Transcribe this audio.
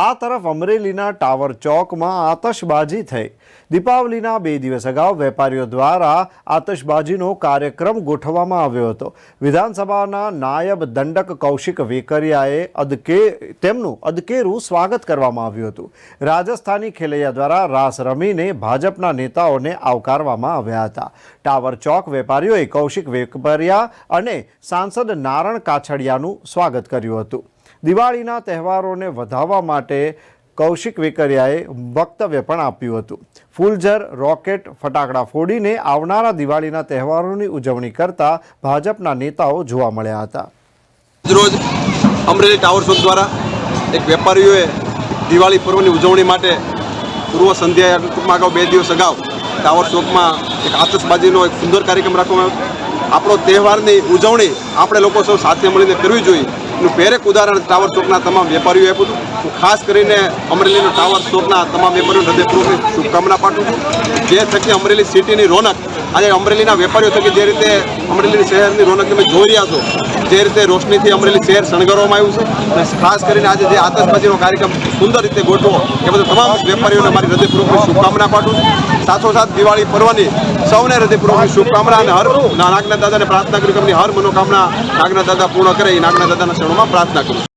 આ તરફ અમરેલીના ટાવર ચોકમાં આતશબાજી થઈ। દીપાવલીના 2 દિવસ અગાઉ વેપારીઓ દ્વારા આતશબાજીનો કાર્યક્રમ ગોઠવવામાં આવ્યો હતો। વિધાનસભાના નાયબ દંડક કૌશિક વેકરિયાએ તેમનું અદકેરું સ્વાગત કરવામાં આવ્યું હતું। રાજસ્થાની ખેલૈયા દ્વારા રાસ રમીને ભાજપના નેતાઓને આવકારવામાં આવ્યા હતા। ટાવર ચોક વેપારીઓએ કૌશિક વેકરિયા અને સાંસદ નારણ કાછડિયાનું સ્વાગત કર્યું હતું। દિવાળીના તહેવારોને વધાવવા માટે કૌશિક વેકરિયાએ વક્તવ્ય પણ આપ્યું હતું। ફૂલઝર, રોકેટ, ફટાકડા ફોડીને આવનારા દિવાળીના તહેવારોની ઉજવણી કરતા ભાજપના નેતાઓ જોવા મળ્યા હતા। રોજ અમરેલી ટાવર ચોક દ્વારા એક વેપારીઓએ દિવાળી પર્વની ઉજવણી માટે પૂર્વ સંધ્યાએ ટૂંકમાં અગાઉ 2 દિવસ અગાઉ ટાવર ચોકમાં એક આતશબાજીનો એક સુંદર કાર્યક્રમ રાખવામાં આવ્યો। આપણો તહેવારની ઉજવણી આપણે લોકો સૌ સાથે મળીને કરવી જોઈએ એનું પ્રેરક ઉદાહરણ ટાવર ચોકના તમામ વેપારીઓએ આપ્યું હતું। હું ખાસ કરીને અમરેલીના ટાવર ચોકના તમામ વેપારીઓને હૃદયપૂર્વક શુભકામના પાઠવું છું। જે થકી અમરેલી સિટીની રોનક આજે અમરેલીના વેપારીઓ થકી જે રીતે અમરેલી શહેરની રોનક તમે જોઈ રહ્યા છો, જે રીતે રોશનીથી અમરેલી શહેર શણગારવામાં આવ્યું છે, અને ખાસ કરીને આજે જે આતશબાજીનો કાર્યક્રમ સુંદર રીતે ગોઠવો એ બધા તમામ વેપારીઓને મારી હૃદયપૂર્વક શુભકામના પાઠવું છું। સાથોસાથ દિવાળી પર્વની સૌને હૃદયપૂર્વક શુભકામના અને હર નાગના દાદાને પ્રાર્થના કરી કે હર મનોકામના નાગના દાદા પૂર્ણ કરે એ નાગના દાદાના શરણોમાં પ્રાર્થના કરું।